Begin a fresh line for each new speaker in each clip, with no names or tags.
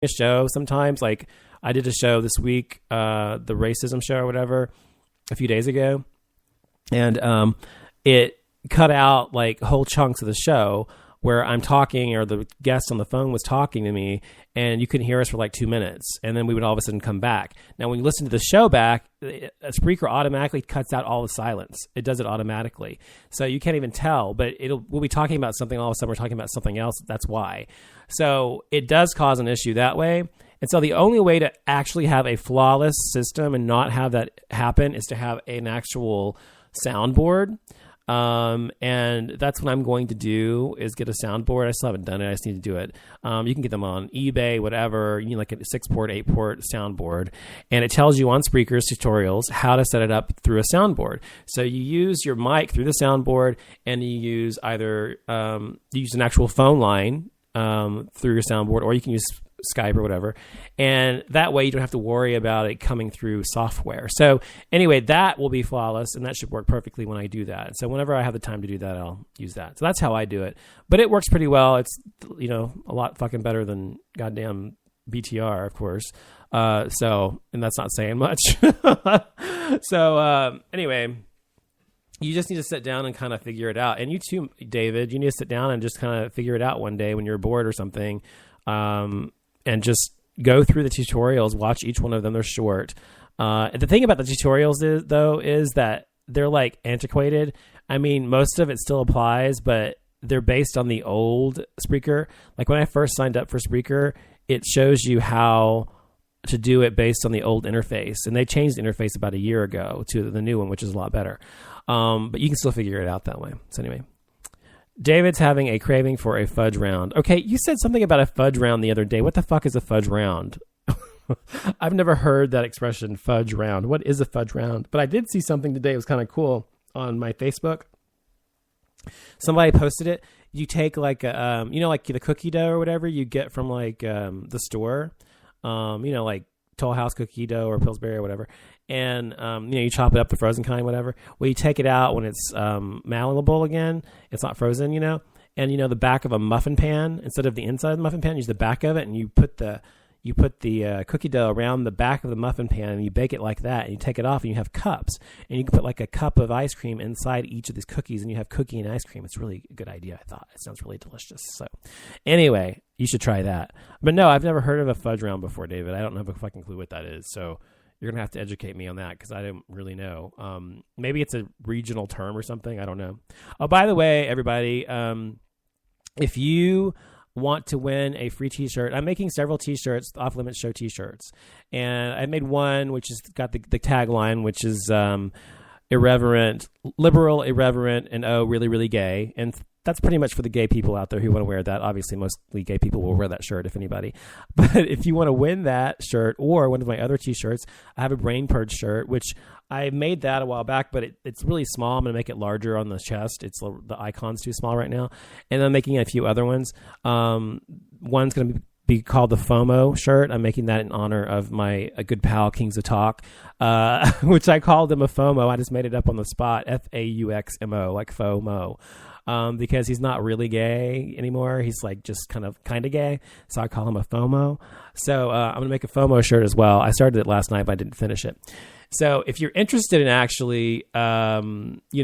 a show sometimes. Like I did a show this week, the racism show or whatever, a few days ago, and it cut out like whole chunks of the show where I'm talking or the guest on the phone was talking to me and you couldn't hear us for like 2 minutes. And then we would all of a sudden come back. Now, when you listen to the show back, Spreaker automatically cuts out all the silence. It does it automatically. So you can't even tell, but we'll be talking about something. All of a sudden we're talking about something else. That's why. So it does cause an issue that way. And so the only way to actually have a flawless system and not have that happen is to have an actual soundboard. And that's what I'm going to do is get a soundboard. I still haven't done it. I just need to do it. You can get them on eBay, whatever, like a 6-port, 8-port soundboard. And it tells you on Spreaker's tutorials how to set it up through a soundboard. So you use your mic through the soundboard and you use either, you use an actual phone line, through your soundboard, or you can use Skype or whatever. And that way you don't have to worry about it coming through software. So anyway, that will be flawless and that should work perfectly when I do that. So whenever I have the time to do that, I'll use that. So that's how I do it. But it works pretty well. It's, a lot fucking better than goddamn BTR, of course. And that's not saying much. Anyway, you just need to sit down and kind of figure it out. And you too, David, you need to sit down and just kind of figure it out one day when you're bored or something. And just go through the tutorials, watch each one of them. They're short. The thing about the tutorials is that they're like antiquated. I mean, most of it still applies, but they're based on the old Spreaker. Like when I first signed up for Spreaker, it shows you how to do it based on the old interface. And they changed the interface about a year ago to the new one, which is a lot better. But you can still figure it out that way. So anyway. David's having a craving for a fudge round. Okay, you said something about a fudge round the other day. What the fuck is a fudge round? I've never heard that expression, fudge round. What is a fudge round? But I did see something today. It was kind of cool on my Facebook. Somebody posted it. You take like a, like the cookie dough or whatever you get from like the store, like Toll House cookie dough or Pillsbury or whatever. And, you chop it up, the frozen kind, whatever. Well, you take it out when it's malleable again. It's not frozen, And, the back of a muffin pan, instead of the inside of the muffin pan, use the back of it. And you put the cookie dough around the back of the muffin pan and you bake it like that. And you take it off and you have cups. And you can put like a cup of ice cream inside each of these cookies and you have cookie and ice cream. It's really a good idea, I thought. It sounds really delicious. So anyway, you should try that. But no, I've never heard of a fudge round before, David. I don't have a fucking clue what that is. So you're going to have to educate me on that because I don't really know. Maybe it's a regional term or something. I don't know. Oh, by the way, everybody, if you want to win a free t-shirt, I'm making several t-shirts, Off Limits Show t-shirts. And I made one which has got the tagline, which is irreverent, liberal, irreverent, and really, really gay. And that's pretty much for the gay people out there who want to wear that. Obviously, mostly gay people will wear that shirt, if anybody. But if you want to win that shirt or one of my other t-shirts, I have a Brain Purge shirt, which I made that a while back, but it's really small. I'm going to make it larger on the chest. The icon's too small right now. And I'm making a few other ones. One's going to be called the FOMO shirt. I'm making that in honor of my good pal, Kings of Talk, which I called him a FOMO. I just made it up on the spot, FAUXMO, like FOMO. Because he's not really gay anymore. He's like just kind of gay. So I call him a FOMO. So I'm going to make a FOMO shirt as well. I started it last night, but I didn't finish it. So if you're interested in actually, winning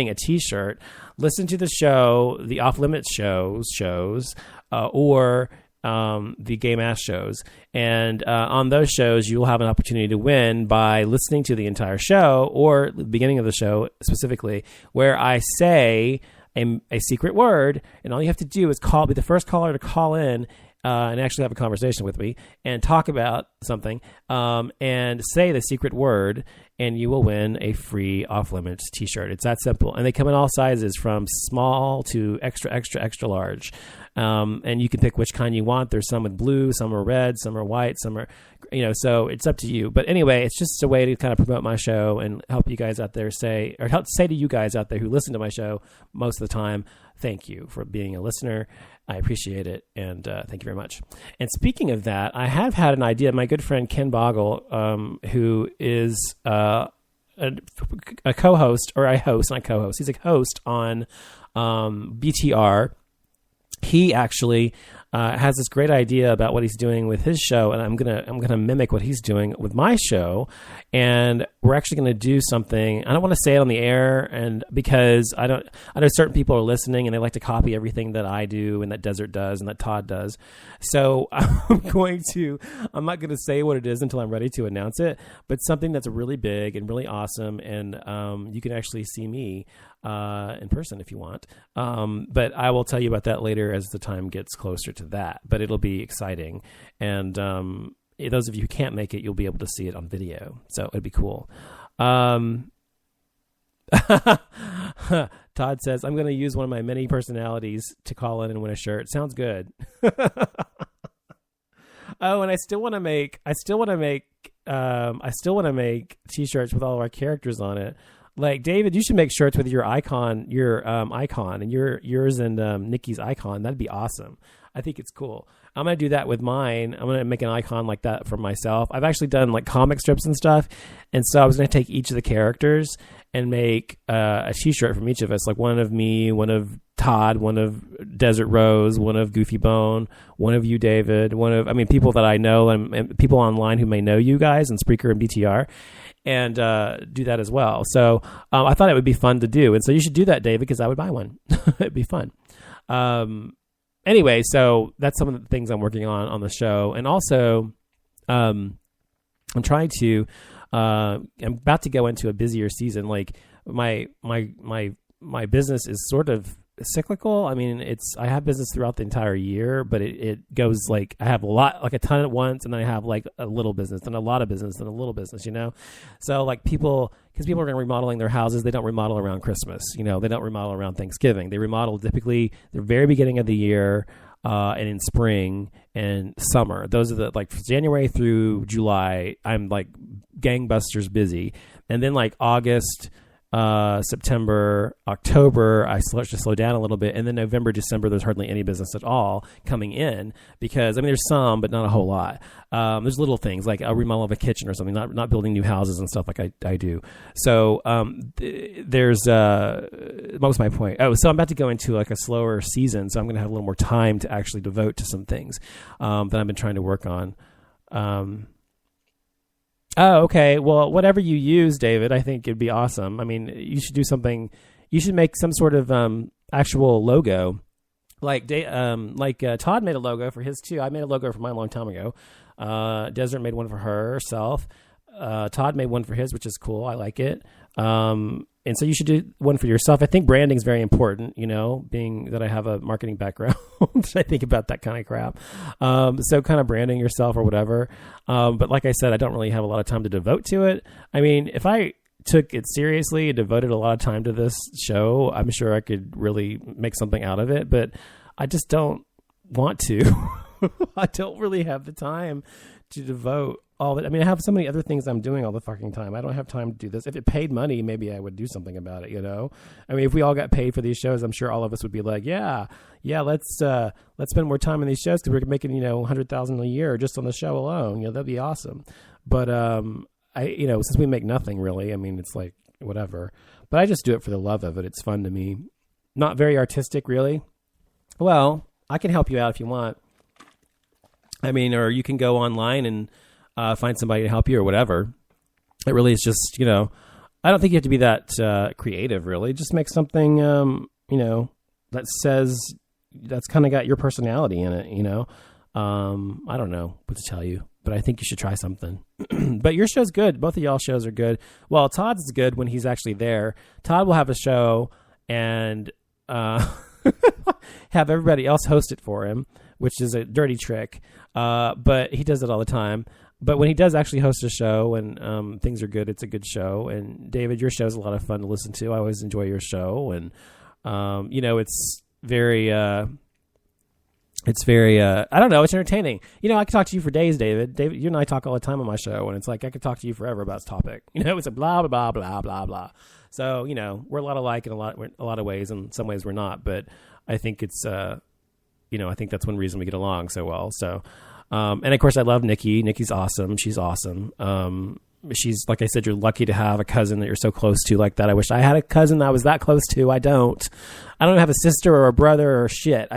a t-shirt, listen to the show, the Off Limits shows, or the Gay Mass shows. And on those shows, you'll have an opportunity to win by listening to the entire show or the beginning of the show specifically, where I say a secret word. And all you have to do is be the first caller to call in and actually have a conversation with me and talk about something and say the secret word, and you will win a free Off Limits t-shirt. It's that simple. And they come in all sizes from small to extra, extra, extra large. And you can pick which kind you want. There's some with blue, some are red, some are white, some are, so it's up to you. But anyway, it's just a way to kind of promote my show and help you guys out there say to you guys out there who listen to my show most of the time, thank you for being a listener. I appreciate it. And thank you very much. And speaking of that, I have had an idea. My good friend, Ken Boggle, who is a co-host, or I host, not co-host. He's a host on BTR. he actually has this great idea about what he's doing with his show, and I'm gonna mimic what he's doing with my show, and we're actually gonna do something. I don't want to say it on the air, and because I know certain people are listening and they like to copy everything that I do and that Desert does and that Todd does. So I'm not gonna say what it is until I'm ready to announce it, but something that's really big and really awesome, and you can actually see me in person if you want. But I will tell you about that later as the time gets closer to that, but it'll be exciting. And those of you who can't make it, you'll be able to see it on video. So it'd be cool. Todd says, I'm going to use one of my many personalities to call in and win a shirt. Sounds good. Oh, and I still want to make t-shirts with all of our characters on it. Like, David, you should make shirts with your icon, and yours and Nikki's icon. That'd be awesome. I think it's cool. I'm going to do that with mine. I'm going to make an icon like that for myself. I've actually done like comic strips and stuff. And so I was going to take each of the characters and make a t-shirt from each of us, like one of me, one of Todd, one of Desert Rose, one of Goofy Bone, one of you, David, people that I know and people online who may know you guys and Spreaker and BTR. And do that as well. So I thought it would be fun to do. And so you should do that, David, because I would buy one. It'd be fun. Anyway, so that's some of the things I'm working on the show. And also, I'm trying to, I'm about to go into a busier season. Like my business is sort of cyclical. I mean, I have business throughout the entire year, but it goes like I have a ton at once, and then I have like a little business and a lot of business and a little business, So like because people are going to remodeling their houses, they don't remodel around Christmas, they don't remodel around Thanksgiving. They remodel typically the very beginning of the year, and in spring and summer. Those are the like January through July. I'm like gangbusters busy, and then like August, September, October, I start to slow down a little bit. And then November, December, there's hardly any business at all coming in because, there's some, but not a whole lot. There's little things like a remodel of a kitchen or something, not building new houses and stuff like I do. So, there's, what was my point? Oh, so I'm about to go into like a slower season. So I'm going to have a little more time to actually devote to some things, that I've been trying to work on. Oh, okay. Well, whatever you use, David, I think it'd be awesome. You should do something. You should make some sort of actual logo. Like Todd made a logo for his too. I made a logo for mine a long time ago. Desert made one for herself. Todd made one for his, which is cool. I like it. And so you should do one for yourself. I think branding is very important, being that I have a marketing background. I think about that kind of crap. So kind of branding yourself or whatever. But like I said, I don't really have a lot of time to devote to it. If I took it seriously and devoted a lot of time to this show, I'm sure I could really make something out of it. But I just don't want to. I don't really have the time to devote all of it. I have so many other things I'm doing all the fucking time. I don't have time to do this. If it paid money, maybe I would do something about it, if we all got paid for these shows, I'm sure all of us would be like, yeah, let's spend more time on these shows because we're making, $100,000 a year just on the show alone. That'd be awesome. But, since we make nothing really, it's like whatever, but I just do it for the love of it. It's fun to me. Not very artistic really. Well, I can help you out if you want. Or you can go online and, find somebody to help you or whatever. It really is just, I don't think you have to be that creative, really. Just make something, that says that's kind of got your personality in it, I don't know what to tell you, but I think you should try something. But your show's good. Both of y'all shows are good. Well, Todd's is good when he's actually there. Todd will have a show and have everybody else host it for him, which is a dirty trick. But he does it all the time. But when he does actually host a show and things are good, it's a good show. And David, your show is a lot of fun to listen to. I always enjoy your show. And, it's very, I don't know, it's entertaining. I could talk to you for days, David. David, you and I talk all the time on my show. And it's like, I could talk to you forever about this topic. It's a blah, blah, blah, blah, blah, blah. So, we're a lot alike in a lot of ways. And some ways we're not. But I think it's, I think that's one reason we get along so well. So, and of course I love Nikki. Nikki's awesome. She's awesome. She's, like I said, you're lucky to have a cousin that you're so close to like that. I wish I had a cousin that I was that close to. I don't have a sister or a brother or shit.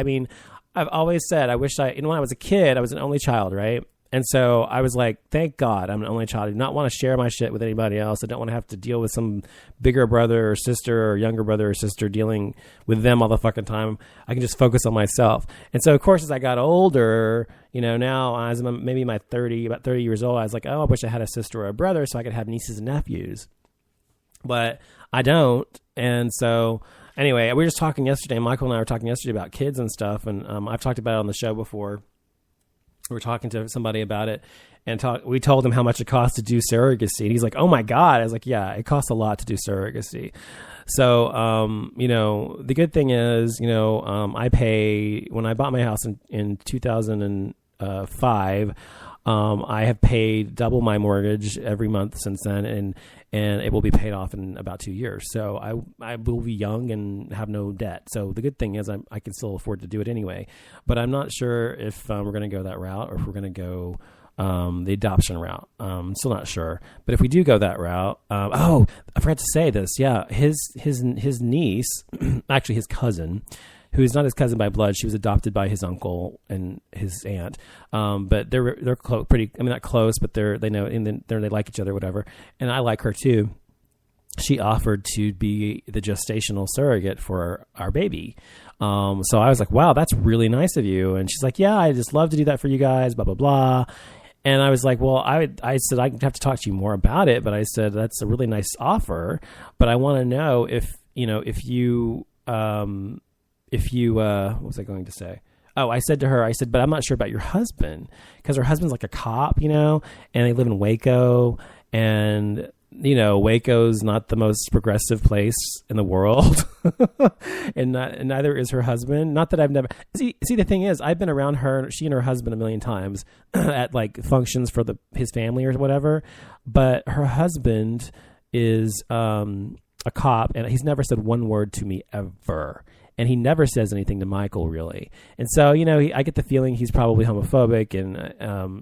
I've always said, I wish when I was a kid, I was an only child, right? And so I was like, thank God I'm an only child. I do not want to share my shit with anybody else. I don't want to have to deal with some bigger brother or sister or younger brother or sister dealing with them all the fucking time. I can just focus on myself. And so, of course, as I got older, now as I'm maybe about 30 years old, I was like, oh, I wish I had a sister or a brother so I could have nieces and nephews. But I don't. And so anyway, we were just talking yesterday. Michael and I were talking yesterday about kids and stuff. And I've talked about it on the show before. We were talking to somebody about it, and we told him how much it costs to do surrogacy. And he's like, oh my God. I was like, yeah, it costs a lot to do surrogacy. So, the good thing is, I pay, when I bought my house in 2005, I have paid double my mortgage every month since then, and it will be paid off in about 2 years. So I will be young and have no debt. So the good thing is I can still afford to do it anyway. But I'm not sure if we're going to go that route or if we're going to go the adoption route. Still not sure. But if we do go that route, I forgot to say this. Yeah, his niece, actually his cousin, who's not his cousin by blood. She was adopted by his uncle and his aunt. But they're pretty. I mean, not close, but they know, and they like each other, whatever. And I like her too. She offered to be the gestational surrogate for our baby. So I was like, wow, that's really nice of you. And she's like, yeah, I just love to do that for you guys. Blah blah blah. And I was like, well, I said I'd have to talk to you more about it, but I said that's a really nice offer. But I want to know if you what was I going to say? Oh, I said to her, but I'm not sure about your husband, because her husband's like a cop, and they live in Waco, and, Waco's not the most progressive place in the world. and neither is her husband. Not that I've never, see, the thing is, I've been around she and her husband a million times at like functions for his family or whatever. But her husband is, a cop, and he's never said one word to me ever. And he never says anything to Michael, really. And so, I get the feeling he's probably homophobic and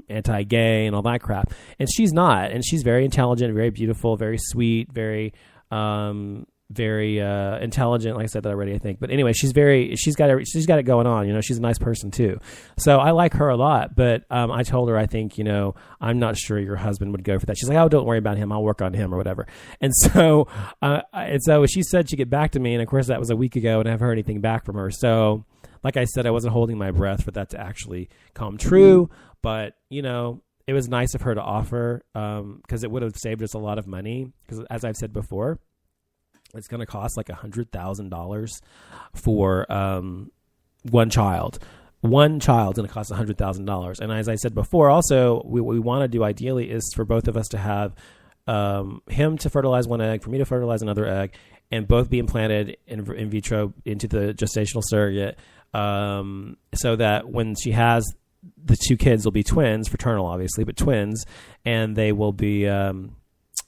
anti-gay and all that crap. And she's not. And she's very intelligent, very beautiful, very sweet, very intelligent. Like I said that already, I think. But anyway, she's got it going on. She's a nice person too. So I like her a lot. But I told her, I think, I'm not sure your husband would go for that. She's like, oh, don't worry about him. I'll work on him or whatever. And so she said she'd get back to me. And of course, that was a week ago, and I haven't heard anything back from her. So like I said, I wasn't holding my breath for that to actually come true. But, it was nice of her to offer, because it would have saved us a lot of money. Because as I've said before, it's going to cost like $100,000 for one child. One child's going to cost $100,000. And as I said before, also, what we want to do ideally is for both of us to have him to fertilize one egg, for me to fertilize another egg, and both be implanted in vitro into the gestational surrogate, so that when she has the two kids, will be twins, fraternal obviously, but twins, and they will be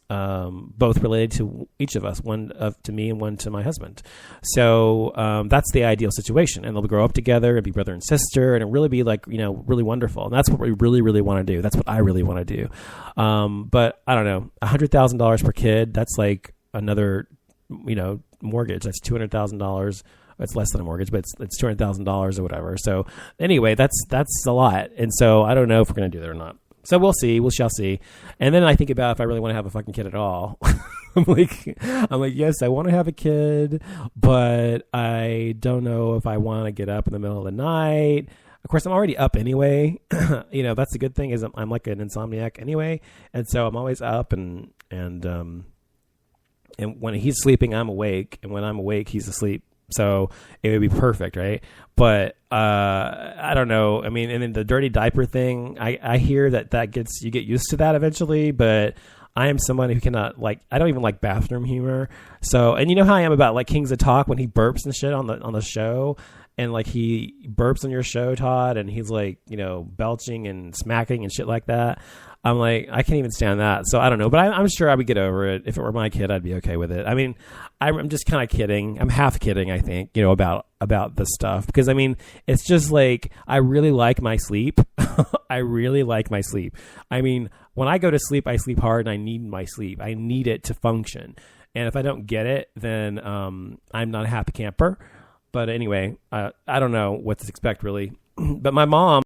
both related to each of us, one to me and one to my husband. So that's the ideal situation, and they'll grow up together and be brother and sister, and it'll really be like, really wonderful. And that's what we really, really want to do. That's what I really want to do. But I don't know, $100,000 per kid, that's like another, mortgage. That's $200,000. It's less than a mortgage, but it's $200,000 or whatever. So anyway, that's a lot. And so I don't know if we're going to do that or not. So we'll see. We shall see. And then I think about if I really want to have a fucking kid at all. I'm like, yes, I want to have a kid, but I don't know if I want to get up in the middle of the night. Of course, I'm already up anyway. That's the good thing is I'm like an insomniac anyway, and so I'm always up, and when he's sleeping, I'm awake, and when I'm awake, he's asleep. So it would be perfect, right? But I don't know. I mean, and then the dirty diaper thing, I hear that you get used to that eventually, but I am someone who cannot, I don't even like bathroom humor. So, and you know how I am about like Kings of Talk when he burps and shit on the show, and like he burps on your show, Todd, and he's like, belching and smacking and shit like that. I'm like, I can't even stand that. So I don't know, but I'm sure I would get over it. If it were my kid, I'd be okay with it. I mean, I'm just kind of kidding. I'm half kidding, I think, about this stuff, because I mean, it's just like, I really like my sleep. I really like my sleep. I mean, when I go to sleep, I sleep hard, and I need my sleep. I need it to function. And if I don't get it, then I'm not a happy camper. But anyway, I don't know what to expect really. But my mom